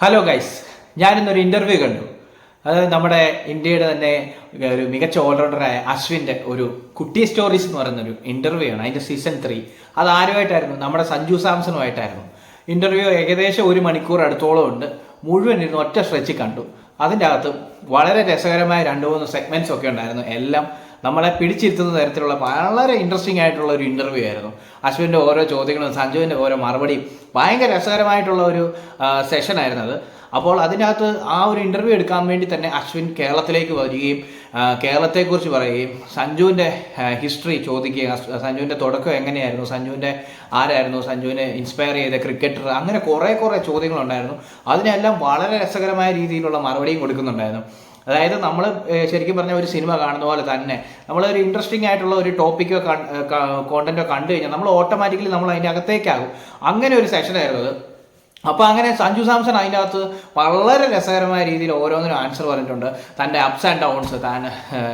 Hello guys, ഞാനിന്നൊരു interview കണ്ടു. അത് നമ്മുടെ ഇന്ത്യയുടെ തന്നെ ഒരു മികച്ച ഓൾറൗണ്ടറായ അശ്വിൻ്റെ ഒരു കുട്ടി സ്റ്റോറീസ് എന്ന് പറയുന്നൊരു ഇൻ്റർവ്യൂ ആണ്. അതിൻ്റെ സീസൺ 3 അത് ആരുമായിട്ടായിരുന്നു? നമ്മുടെ സഞ്ജു സാംസണുമായിട്ടായിരുന്നു. ഇൻ്റർവ്യൂ ഏകദേശം 1 മണിക്കൂർ അടുത്തോളം ഉണ്ട്. മുഴുവൻ ഇരുന്ന് ഒറ്റ സ്ട്രെച്ച് കണ്ടു. അതിൻ്റെ അകത്ത് വളരെ രസകരമായ 2-3 സെഗ്മെൻറ്റ്സ് ഒക്കെ ഉണ്ടായിരുന്നു. എല്ലാം നമ്മളെ പിടിച്ചിരുത്തുന്ന തരത്തിലുള്ള വളരെ ഇൻട്രസ്റ്റിംഗ് ആയിട്ടുള്ള ഒരു ഇൻ്റർവ്യൂ ആയിരുന്നു. അശ്വിൻ്റെ ഓരോ ചോദ്യങ്ങളും സഞ്ജുവിൻ്റെ ഓരോ മറുപടിയും ഭയങ്കര രസകരമായിട്ടുള്ള ഒരു സെഷനായിരുന്നു അത്. അപ്പോൾ അതിനകത്ത് ആ ഒരു ഇൻ്റർവ്യൂ എടുക്കാൻ വേണ്ടി തന്നെ അശ്വിൻ കേരളത്തിലേക്ക് വരികയും കേരളത്തെക്കുറിച്ച് പറയുകയും സഞ്ജുവിൻ്റെ ഹിസ്റ്ററി ചോദിക്കുകയും സഞ്ജുവിൻ്റെ തുടക്കം എങ്ങനെയായിരുന്നു, ആരായിരുന്നു സഞ്ജുവിനെ ഇൻസ്പയർ ചെയ്ത ക്രിക്കറ്റർ, അങ്ങനെ കുറേ ചോദ്യങ്ങളുണ്ടായിരുന്നു. അതിനെല്ലാം വളരെ രസകരമായ രീതിയിലുള്ള മറുപടിയും കൊടുക്കുന്നുണ്ടായിരുന്നു. അതായത് നമ്മൾ ശരിക്കും പറഞ്ഞ ഒരു സിനിമ കാണുന്ന പോലെ തന്നെ നമ്മളൊരു ഇൻട്രസ്റ്റിംഗ് ആയിട്ടുള്ള ഒരു ടോപ്പിക്കോ കോണ്ടന്റോ കണ്ടു കഴിഞ്ഞാൽ നമ്മൾ ഓട്ടോമാറ്റിക്കലി നമ്മൾ അതിൻ്റെ അകത്തേക്കാകും. അങ്ങനെ ഒരു സെഷനായിരുന്നു അത്. അപ്പോൾ അങ്ങനെ സഞ്ജു സാംസൺ അതിൻ്റെ അകത്ത് വളരെ രസകരമായ രീതിയിൽ ഓരോന്നിനും ആൻസർ പറഞ്ഞിട്ടുണ്ട്. തൻ്റെ അപ്സ് ആൻഡ് ഡൗൺസ്, താൻ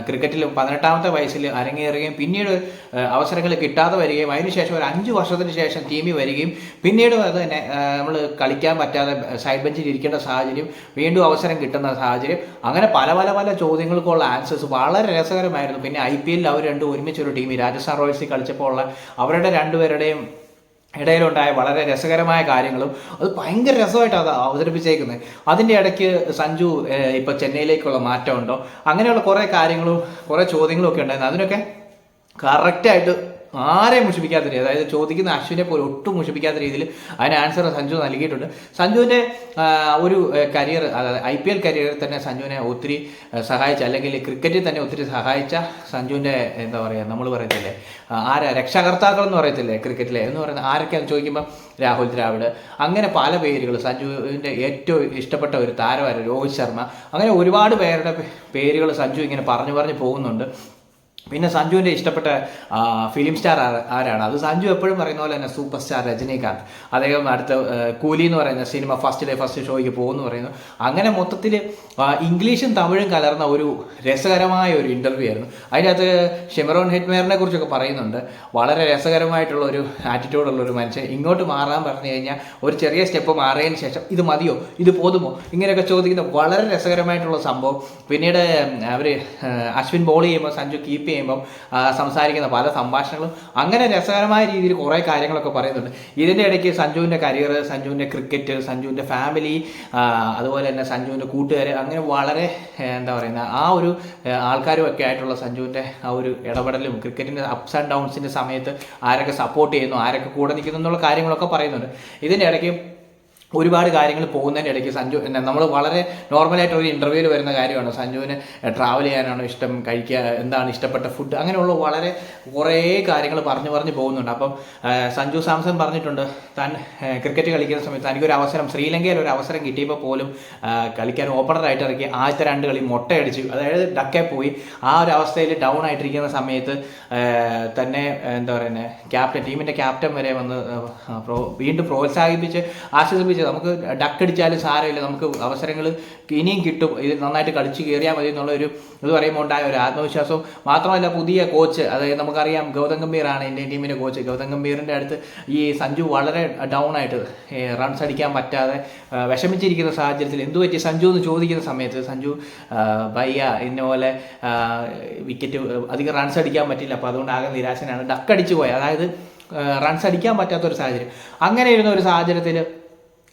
ക്രിക്കറ്റിൽ 18ാമത്തെ വയസ്സിൽ അരങ്ങേറുകയും പിന്നീട് അവസരങ്ങൾ കിട്ടാതെ വരികയും അതിനുശേഷം ഒരു 5 വർഷത്തിന് ശേഷം ടീമിൽ വരികയും പിന്നീട് അത് തന്നെ നമ്മൾ കളിക്കാൻ പറ്റാതെ സൈഡ് ബെഞ്ചിൽ ഇരിക്കേണ്ട സാഹചര്യം, വീണ്ടും അവസരം കിട്ടുന്ന സാഹചര്യം, അങ്ങനെ പല ചോദ്യങ്ങൾക്കുള്ള ആൻസേഴ്സ് വളരെ രസകരമായിരുന്നു. പിന്നെ IPL അവർ രണ്ടും ഒരുമിച്ചൊരു ടീമിൽ രാജസ്ഥാൻ റോയൽസിൽ കളിച്ചപ്പോൾ ഉള്ള അവരുടെ രണ്ടുപേരുടെയും ഇടയിലുണ്ടായ വളരെ രസകരമായ കാര്യങ്ങളും അത് ഭയങ്കര രസമായിട്ട് അത് അവതരിപ്പിച്ചേക്കുന്നത്. അതിൻ്റെ ഇടയ്ക്ക് സഞ്ജു ഇപ്പോൾ ചെന്നൈയിലേക്കുള്ള മാറ്റമുണ്ടോ, അങ്ങനെയുള്ള കുറേ കാര്യങ്ങളും കുറേ ചോദ്യങ്ങളും ഒക്കെ ഉണ്ടായിരുന്നു. അതിനൊക്കെ കറക്റ്റായിട്ട് ആരെയും മുഷിപ്പിക്കാത്ത രീതി, അതായത് ചോദിക്കുന്ന അശ്വിനെ പോലെ ഒട്ടും മുഷിപ്പിക്കാത്ത രീതിയിൽ അതിന് ആൻസർ സഞ്ജു നൽകിയിട്ടുണ്ട്. സഞ്ജുവിൻ്റെ ഒരു കരിയർ, അതായത് IPL കരിയറിൽ തന്നെ സഞ്ജുവിനെ ഒത്തിരി സഹായിച്ച, അല്ലെങ്കിൽ ക്രിക്കറ്റിൽ തന്നെ ഒത്തിരി സഹായിച്ച സഞ്ജുവിൻ്റെ എന്താ പറയുക, നമ്മൾ പറയത്തില്ലേ രക്ഷാകർത്താക്കൾ എന്ന് പറയത്തില്ലേ ക്രിക്കറ്റിലെ എന്ന് പറയുന്നത് ആരൊക്കെയാണെന്ന് ചോദിക്കുമ്പോൾ രാഹുൽ ദ്രാവിഡ്, അങ്ങനെ പല പേരുകൾ. സഞ്ജുവിൻ്റെ ഏറ്റവും ഇഷ്ടപ്പെട്ട ഒരു താരമായിരുന്നു രോഹിത് ശർമ്മ. അങ്ങനെ ഒരുപാട് പേരുടെ പേരുകൾ സഞ്ജു ഇങ്ങനെ പറഞ്ഞു പോകുന്നുണ്ട്. പിന്നെ സഞ്ജുവിൻ്റെ ഇഷ്ടപ്പെട്ട ഫിലിം സ്റ്റാർ ആരാണ്? അത് സഞ്ജു എപ്പോഴും പറയുന്ന പോലെ തന്നെ സൂപ്പർ സ്റ്റാർ രജനീകാന്ത്. അദ്ദേഹം അടുത്ത കൂലി എന്ന് പറയുന്ന സിനിമ ഫസ്റ്റ് ഷോയ്ക്ക് പോകുമെന്ന് പറയുന്നു. അങ്ങനെ മൊത്തത്തിൽ ഇംഗ്ലീഷും തമിഴും കലർന്ന ഒരു രസകരമായ ഒരു ഇൻ്റർവ്യൂ ആയിരുന്നു. അതിനകത്ത് ഷെമറോൺ ഹെറ്റ്മേറിനെ കുറിച്ചൊക്കെ പറയുന്നുണ്ട്. വളരെ രസകരമായിട്ടുള്ള ഒരു ആറ്റിറ്റ്യൂഡുള്ള ഒരു മനുഷ്യൻ. ഇങ്ങോട്ട് മാറാൻ പറഞ്ഞു കഴിഞ്ഞാൽ ഒരു ചെറിയ സ്റ്റെപ്പ് മാറിയതിന് ശേഷം ഇത് മതിയോ, ഇത് പോതുമോ, ഇങ്ങനെയൊക്കെ ചോദിക്കുന്ന വളരെ രസകരമായിട്ടുള്ള സംഭവം. പിന്നീട് അവർ അശ്വിൻ ബോൾ ചെയ്യുമ്പോൾ സഞ്ജു കീപ്പ് ചെയ്യുമ്പോൾ സംസാരിക്കുന്ന പല സംഭാഷണങ്ങളും അങ്ങനെ രസകരമായ രീതിയിൽ കുറേ കാര്യങ്ങളൊക്കെ പറയുന്നുണ്ട്. ഇതിൻ്റെ ഇടയ്ക്ക് സഞ്ജുവിൻ്റെ കരിയർ, സഞ്ജുവിൻ്റെ ക്രിക്കറ്റ്, സഞ്ജുവിൻ്റെ ഫാമിലി, അതുപോലെ തന്നെ സഞ്ജുവിൻ്റെ കൂട്ടുകാർ, അങ്ങനെ വളരെ എന്താ പറയുന്ന ആ ഒരു ആൾക്കാരുമൊക്കെ ആയിട്ടുള്ള സഞ്ജുവിൻ്റെ ആ ഒരു ഇടപെടലും ക്രിക്കറ്റിൻ്റെ അപ്സ് ആൻഡ് ഡൗൺസിൻ്റെ സമയത്ത് ആരൊക്കെ സപ്പോർട്ട് ചെയ്യുന്നു, ആരൊക്കെ കൂടെ നിൽക്കുന്നു എന്നുള്ള കാര്യങ്ങളൊക്കെ പറയുന്നുണ്ട്. ഇതിൻ്റെ ഇടയ്ക്ക് ഒരുപാട് കാര്യങ്ങൾ പോകുന്നതിൻ്റെ ഇടയ്ക്ക് സഞ്ജു നമ്മൾ വളരെ നോർമലായിട്ടൊരു ഇൻ്റർവ്യൂവിൽ വരുന്ന കാര്യമാണ്. സഞ്ജുവിന് ട്രാവൽ ചെയ്യാനാണോ ഇഷ്ടം, കഴിക്കുക എന്താണ് ഇഷ്ടപ്പെട്ട ഫുഡ്, അങ്ങനെയുള്ള വളരെ കുറേ കാര്യങ്ങൾ പറഞ്ഞു പോകുന്നുണ്ട്. അപ്പം സഞ്ജു സാംസൺ പറഞ്ഞിട്ടുണ്ട്, താൻ ക്രിക്കറ്റ് കളിക്കുന്ന സമയത്ത് തനിക്കൊരു അവസരം, ശ്രീലങ്കയിൽ ഒരു അവസരം കിട്ടിയപ്പോൾ പോലും കളിക്കാൻ ഓപ്പണറായിട്ട് ഇറക്കി ആദ്യത്തെ 2 കളി മൊട്ടയടിച്ചു, അതായത് ഡക്കെ പോയി. ആ ഒരു അവസ്ഥയിൽ ഡൗൺ ആയിട്ടിരിക്കുന്ന സമയത്ത് തന്നെ എന്താ പറയുന്നത് ടീമിൻ്റെ ക്യാപ്റ്റൻ വരെ വന്ന് വീണ്ടും പ്രോത്സാഹിപ്പിച്ച് ആശ്വസിപ്പിച്ച്, നമുക്ക് ഡക്കടിച്ചാലും സാരമില്ല, നമുക്ക് അവസരങ്ങൾ ഇനിയും കിട്ടും, ഇത് നന്നായിട്ട് കളിച്ച് കയറിയാൽ മതി എന്നുള്ളൊരു ഇത് പറയുമ്പോൾ ഉണ്ടായ ഒരു ആത്മവിശ്വാസവും. മാത്രമല്ല പുതിയ കോച്ച്, അതായത് നമുക്കറിയാം ഗൗതം ഗംഭീറാണ് ഇന്ത്യൻ ടീമിൻ്റെ കോച്ച്. ഗൗതം ഗംഭീറിൻ്റെ അടുത്ത് ഈ സഞ്ജു വളരെ ഡൗൺ ആയിട്ട് റൺസ് അടിക്കാൻ പറ്റാതെ വിഷമിച്ചിരിക്കുന്ന സാഹചര്യത്തിൽ എന്തു പറ്റി സഞ്ജു എന്ന് ചോദിക്കുന്ന സമയത്ത് സഞ്ജു ഭയ്യ ഇന്നപോലെ വിക്കറ്റ് അധികം റൺസ് അടിക്കാൻ പറ്റില്ല, അപ്പോൾ അതുകൊണ്ട് ആകെ നിരാശനാണ്, ഡക്കടിച്ചു പോയി, അതായത് റൺസ് അടിക്കാൻ പറ്റാത്തൊരു സാഹചര്യം. അങ്ങനെ ഇരുന്ന ഒരു സാഹചര്യത്തിൽ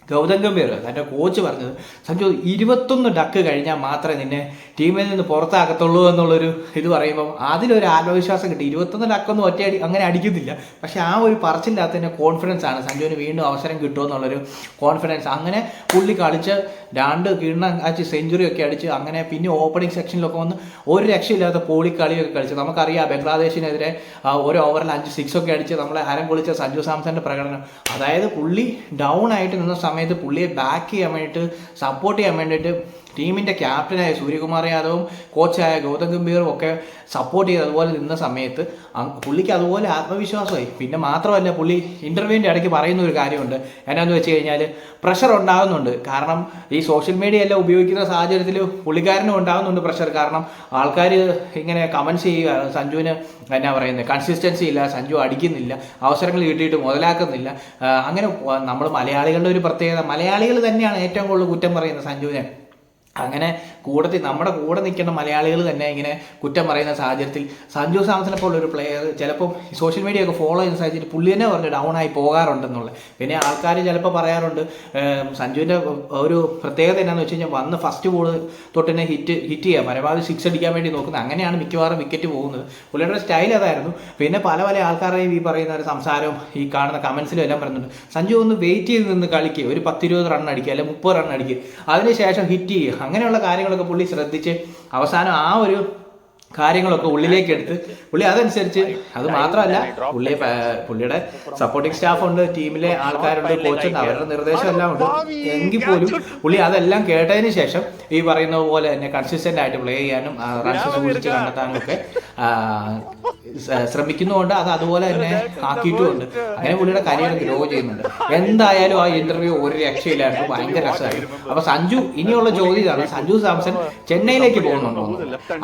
ഗൗതം ഗംഭീർ തൻ്റെ കോച്ച് പറഞ്ഞത്, സഞ്ജു 21 ഡക്ക് കഴിഞ്ഞാൽ മാത്രമേ നിന്നെ ടീമിൽ നിന്ന് പുറത്താക്കത്തുള്ളൂ എന്നുള്ളൊരു ഇത് പറയുമ്പോൾ അതിലൊരു ആത്മവിശ്വാസം കിട്ടി. 21 ഡക്കൊന്നും ഒറ്റയടി അങ്ങനെ അടിക്കുന്നില്ല, പക്ഷേ ആ ഒരു പറച്ചില്ലാത്തതിൻ്റെ കോൺഫിഡൻസ് ആണ് സഞ്ജുവിന് വീണ്ടും അവസരം കിട്ടുമെന്നുള്ളൊരു കോൺഫിഡൻസ്. അങ്ങനെ പുള്ളി കളിച്ച് 2 കിണ്ണം അടിച്ച് സെഞ്ചുറിയൊക്കെ അടിച്ച് അങ്ങനെ പിന്നെ ഓപ്പണിംഗ് സെക്ഷനിലൊക്കെ വന്ന് ഒരു രക്ഷയില്ലാത്ത കളിയൊക്കെ കളിച്ച്, നമുക്കറിയാം ബംഗ്ലാദേശിനെതിരെ ഒരു ഓവറിൽ 5 6 ഒക്കെ അടിച്ച് നമ്മളെ ഹരം കൊള്ളിച്ച സഞ്ജു സാംസന്റെ പ്രകടനം. അതായത് പുള്ളി ഡൗൺ ആയിട്ട് നിന്ന സമയത്ത് പുള്ളിയെ ബാക്ക് ചെയ്യാൻ വേണ്ടിയിട്ട്, സപ്പോർട്ട് ചെയ്യാൻ വേണ്ടിയിട്ട് ടീമിൻ്റെ ക്യാപ്റ്റനായ സൂര്യകുമാർ യാദവും കോച്ചായ ഗൗതം ഗംഭീറും ഒക്കെ സപ്പോർട്ട് ചെയ്ത് അതുപോലെ നിന്ന സമയത്ത് പുള്ളിക്ക് അതുപോലെ ആത്മവിശ്വാസമായി. പിന്നെ മാത്രമല്ല പുള്ളി ഇൻ്റർവ്യൂവിൻ്റെ ഇടയ്ക്ക് പറയുന്ന ഒരു കാര്യമുണ്ട്. എന്നാന്ന് വെച്ച് കഴിഞ്ഞാൽ പ്രഷർ ഉണ്ടാകുന്നുണ്ട്. കാരണം ഈ സോഷ്യൽ മീഡിയ എല്ലാം ഉപയോഗിക്കുന്ന സാഹചര്യത്തിൽ പുള്ളിക്കാരനും ഉണ്ടാകുന്നുണ്ട് പ്രഷർ. കാരണം ആൾക്കാർ ഇങ്ങനെ കമൻസ് ചെയ്യുക, സഞ്ജുവിന് എന്നാ പറയുന്നത് കൺസിസ്റ്റൻസി ഇല്ല, സഞ്ജു അടിക്കുന്നില്ല, അവസരങ്ങൾ കിട്ടിയിട്ട് മുതലാക്കുന്നില്ല. അങ്ങനെ നമ്മൾ മലയാളികളുടെ ഒരു പ്രത്യേകത, മലയാളികൾ തന്നെയാണ് ഏറ്റവും കൂടുതൽ കുറ്റം പറയുന്നത് സഞ്ജുവിനെ. അങ്ങനെ നമ്മുടെ കൂടെ നിൽക്കുന്ന മലയാളികൾ തന്നെ ഇങ്ങനെ കുറ്റം പറയുന്ന സാഹചര്യത്തിൽ സഞ്ജു സാംസനെ പോലെ ഒരു പ്ലെയർ ചിലപ്പോൾ സോഷ്യൽ മീഡിയ ഒക്കെ ഫോളോ ചെയ്യുന്ന സാഹചര്യത്തിൽ പുള്ളി തന്നെ പറഞ്ഞു ഡൗൺ ആയി പോകാറുണ്ടെന്നുള്ളത്. പിന്നെ ആൾക്കാർ ചിലപ്പോൾ പറയാറുണ്ട് സഞ്ജുവിൻ്റെ ഒരു പ്രത്യേകത എന്നാന്ന് വെച്ച് കഴിഞ്ഞാൽ വന്ന് ഫസ്റ്റ് ബോൾ തൊട്ട് തന്നെ ഹിറ്റ് ചെയ്യുക, പരമാവധി 6 അടിക്കാൻ വേണ്ടി നോക്കുന്നത്. അങ്ങനെയാണ് മിക്കവാറും വിക്കറ്റ് പോകുന്നത്. പുള്ളിയുടെ സ്റ്റൈൽ അതായിരുന്നു. പിന്നെ പല ആൾക്കാരെയും ഈ പറയുന്ന ഒരു സംസാരവും ഈ കാണുന്ന കമൻസിലും എല്ലാം പറയുന്നുണ്ട് സഞ്ജു ഒന്ന് വെയിറ്റ് ചെയ്ത് നിന്ന് കളിക്കുക, ഒരു 10-20 റൺ അടിക്കുക, അല്ലെങ്കിൽ 30 റൺ അടിക്കുക, അതിനുശേഷം ഹിറ്റ് ചെയ്യുക. അങ്ങനെയുള്ള കാര്യങ്ങളൊക്കെ പുള്ളി ശ്രദ്ധിച്ച് അവസാനം ആ ഒരു കാര്യങ്ങളൊക്കെ ഉള്ളിലേക്ക് എടുത്ത് പുള്ളി അതനുസരിച്ച്, അത് മാത്രമല്ല പുള്ളിയുടെ സപ്പോർട്ടിംഗ് സ്റ്റാഫ് ഉണ്ട്, ടീമിലെ ആൾക്കാരുണ്ട്, കോച്ചുണ്ട്, അവരുടെ നിർദ്ദേശം എല്ലാം ഉണ്ട്. എങ്കിൽ പോലും പുള്ളി അതെല്ലാം കേട്ടതിന് ശേഷം ഈ പറയുന്ന പോലെ തന്നെ കൺസിസ്റ്റന്റ് ആയിട്ട് പ്ലേ ചെയ്യാനും റൺസ് സൂക്ഷിച്ച് കണ്ടെത്താനും ഒക്കെ ശ്രമിക്കുന്നുണ്ട്. അത് അതുപോലെ തന്നെ ആക്കിയിട്ടുമുണ്ട്. അങ്ങനെ പുള്ളിയുടെ കരിയർ ഗ്രോ ചെയ്യുന്നുണ്ട്. എന്തായാലും ആ ഇന്റർവ്യൂ ഒരു രക്ഷയില്ലായിരുന്നു, ഭയങ്കര രസമായിരുന്നു. അപ്പൊ സഞ്ജു ഇനിയുള്ള ചോദ്യം ഇതാണ്, സഞ്ജു സാംസൺ ചെന്നൈയിലേക്ക് പോകുന്നുണ്ടോ?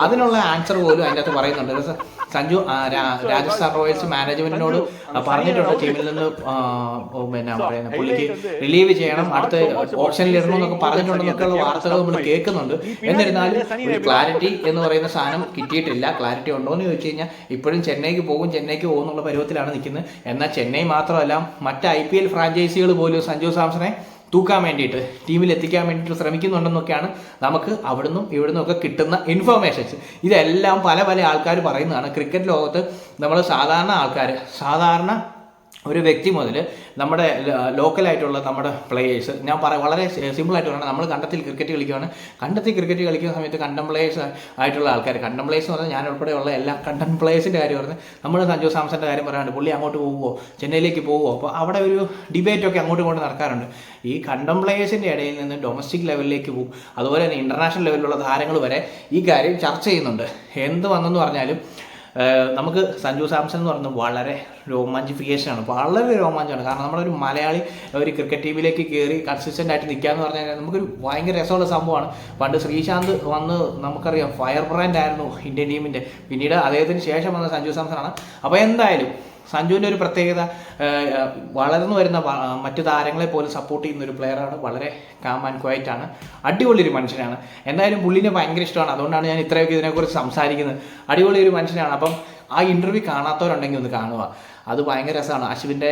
അതിനുള്ള ആൻസർ പോലും അതിൻ്റെ അകത്ത് പറയുന്നുണ്ട്. സഞ്ജു രാജസ്ഥാൻ റോയൽസ് മാനേജ്മെന്റിനോട് പറഞ്ഞിട്ടുണ്ട് ടീമിൽ നിന്ന് പിന്നെ പറയുന്നത് പുള്ളിക്ക് റിലീവ് ചെയ്യണം, അടുത്ത ഓപ്ഷനിൽ ഇടണം എന്നൊക്കെ പറഞ്ഞിട്ടുണ്ടെന്നൊക്കെയുള്ള വാർത്തകൾ നമ്മൾ കേൾക്കുന്നുണ്ട്. എന്നിരുന്നാലും ഒരു ക്ലാരിറ്റി എന്ന് പറയുന്ന സാധനം കിട്ടിയിട്ടില്ല. ക്ലാരിറ്റി ഉണ്ടോ എന്ന് ചോദിച്ചു കഴിഞ്ഞാൽ ഇപ്പോഴും ചെന്നൈക്ക് പോകും എന്നുള്ള പരുവത്തിലാണ് നിൽക്കുന്നത്. എന്നാൽ ചെന്നൈ മാത്രമല്ല മറ്റ് IPL ഫ്രാഞ്ചൈസികൾ പോലും സഞ്ജു സാംസനെ തൂക്കാൻ വേണ്ടിയിട്ട് ടീമിൽ എത്തിക്കാൻ വേണ്ടിയിട്ട് ശ്രമിക്കുന്നുണ്ടെന്നൊക്കെയാണ് നമുക്ക് അവിടുന്നും ഇവിടുന്നും ഒക്കെ കിട്ടുന്ന ഇൻഫർമേഷൻസ്. ഇതെല്ലാം പല ആൾക്കാർ പറയുന്നതാണ്. ക്രിക്കറ്റ് ലോകത്ത് നമ്മൾ സാധാരണ ഒരു വ്യക്തി മുതൽ നമ്മുടെ ലോക്കലായിട്ടുള്ള നമ്മുടെ പ്ലേയേഴ്സ്, ഞാൻ വളരെ സിമ്പിളായിട്ട് പറഞ്ഞാൽ നമ്മൾ കണ്ടത്തിൽ ക്രിക്കറ്റ് കളിക്കുന്ന സമയത്ത് കണ്ടംപ്ലേയേഴ്സ് ആയിട്ടുള്ള ആൾക്കാർ, കണ്ടംപ്ലേയേഴ്സ് എന്ന് പറഞ്ഞാൽ ഞാൻ ഉൾപ്പെടെയുള്ള എല്ലാ കണ്ടംപ്ലേയേഴ്സിൻ്റെ കാര്യം പറഞ്ഞ് നമ്മൾ സഞ്ജു സാംസൻ്റെ കാര്യം പറയാണ്ട് പുള്ളി അങ്ങോട്ട് പോകുമോ, ചെന്നൈയിലേക്ക് പോകുമോ, അപ്പോൾ അവിടെ ഒരു ഡിബേറ്റൊക്കെ അങ്ങോട്ടും ഇങ്ങോട്ട് നടക്കാറുണ്ട്. ഈ കണ്ടംപ്ലേയേഴ്സിൻ്റെ ഇടയിൽ നിന്ന് ഡൊമസ്റ്റിക് ലെവലിലേക്ക് പോകും, അതുപോലെ തന്നെ ഇൻ്റർനാഷണൽ ലെവലിലുള്ള താരങ്ങൾ വരെ ഈ കാര്യം ചർച്ച ചെയ്യുന്നുണ്ട്. എന്ത് വന്നെന്ന് പറഞ്ഞാലും നമുക്ക് സഞ്ജു സാംസൺ എന്ന് പറയുന്നത് വളരെ രോമാഞ്ചിഫിക്കേഷനാണ്, വളരെ രോമാഞ്ചമാണ്. കാരണം നമ്മളൊരു മലയാളി ഒരു ക്രിക്കറ്റ് ടീമിലേക്ക് കയറി കൺസിസ്റ്റൻ്റ് ആയിട്ട് നിൽക്കുക എന്ന് പറഞ്ഞു കഴിഞ്ഞാൽ നമുക്കൊരു ഭയങ്കര രസമുള്ള സംഭവമാണ്. പണ്ട് ശ്രീശാന്ത് വന്ന് നമുക്കറിയാം ഫയർ ബ്രാൻഡ് ആയിരുന്നു ഇന്ത്യൻ ടീമിൻ്റെ. പിന്നീട് അദ്ദേഹത്തിന് ശേഷം വന്ന സഞ്ജു സാംസണാണ്. അപ്പോൾ എന്തായാലും സഞ്ജുവിൻ്റെ ഒരു പ്രത്യേകത വളർന്നു വരുന്ന മറ്റു താരങ്ങളെ പോലും സപ്പോർട്ട് ചെയ്യുന്ന ഒരു പ്ലെയറാണ്. വളരെ കാം ആൻഡ് ക്വയറ്റ് ആണ്, അടിപൊളി ഒരു മനുഷ്യനാണ്. എന്തായാലും പുള്ളിനെ ഭയങ്കര ഇഷ്ടമാണ്. അതുകൊണ്ടാണ് ഞാൻ ഇത്രയൊക്കെ ഇതിനെക്കുറിച്ച് സംസാരിക്കുന്നത്. അടിപൊളി ഒരു മനുഷ്യനാണ്. അപ്പം ആ ഇൻ്റർവ്യൂ കാണാത്തവരുണ്ടെങ്കിൽ ഒന്ന് കാണുക, അത് ഭയങ്കര രസമാണ്. അശ്വിൻ്റെ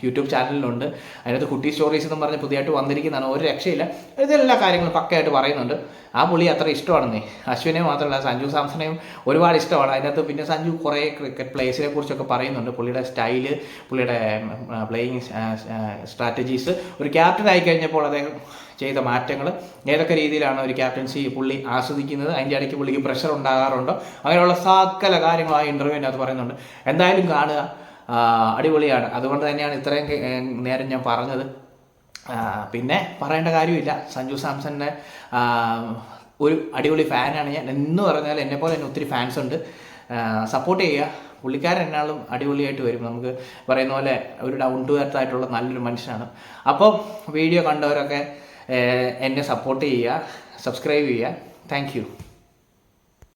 യൂട്യൂബ് ചാനലിലുണ്ട്. അതിനകത്ത് കുട്ടി സ്റ്റോറീസ് എന്ന് പറഞ്ഞ് പുതിയതായിട്ട് വന്നിരിക്കുന്നതാണ്. ഒരു രക്ഷയില്ല, ഇതെല്ലാ കാര്യങ്ങളും പക്കയായിട്ട് പറയുന്നുണ്ട്. ആ പുള്ളി അത്ര ഇഷ്ടമാണെന്നേ. അശ്വിനെ മാത്രമല്ല സഞ്ജു സാംസണെയും ഒരുപാട് ഇഷ്ടമാണ്. അതിനകത്ത് പിന്നെ സഞ്ജു കുറേ ക്രിക്കറ്റ് പ്ലേയേഴ്സിനെ കുറിച്ചൊക്കെ പറയുന്നുണ്ട്. പുള്ളിയുടെ സ്റ്റൈല്, പുള്ളിയുടെ പ്ലേയിങ് സ്ട്രാറ്റജീസ്, ഒരു ക്യാപ്റ്റൻ ആയി കഴിഞ്ഞപ്പോൾ അദ്ദേഹം ചെയ്ത മാറ്റങ്ങൾ, ഏതൊക്കെ രീതിയിലാണ് ഒരു ക്യാപ്റ്റൻസി പുള്ളി ആസ്വദിക്കുന്നത്, അതിൻ്റെ ഇടയ്ക്ക് പുള്ളിക്ക് പ്രഷർ ഉണ്ടാകാറുണ്ടോ, അങ്ങനെയുള്ള സകല കാര്യങ്ങൾ ആ ഇൻ്റർവ്യൂവിനകത്ത് പറയുന്നുണ്ട്. എന്തായാലും കാണുക, അടിപൊളിയാണ്. അതുകൊണ്ട് തന്നെയാണ് ഇത്രയും നേരം ഞാൻ പറഞ്ഞത്. പിന്നെ പറയേണ്ട കാര്യമില്ല, സഞ്ജു സാംസണിൻ്റെ ഒരു അടിപൊളി ഫാനാണ് ഞാൻ. എന്ന് പറഞ്ഞാൽ എന്നെപ്പോലെ തന്നെ ഒത്തിരി ഫാൻസ് ഉണ്ട്. സപ്പോർട്ട് ചെയ്യുക. പുള്ളിക്കാരൻ എന്നാളും അടിപൊളിയായിട്ട് വരും. നമുക്ക് പറയുന്ന പോലെ ഒരു ഡൗൺ ടു എർത്ത് ആയിട്ടുള്ള നല്ലൊരു മനുഷ്യനാണ്. അപ്പോൾ വീഡിയോ കണ്ടവരൊക്കെ എന്നെ സപ്പോർട്ട് ചെയ്യുക, സബ്സ്ക്രൈബ് ചെയ്യുക. Thank you.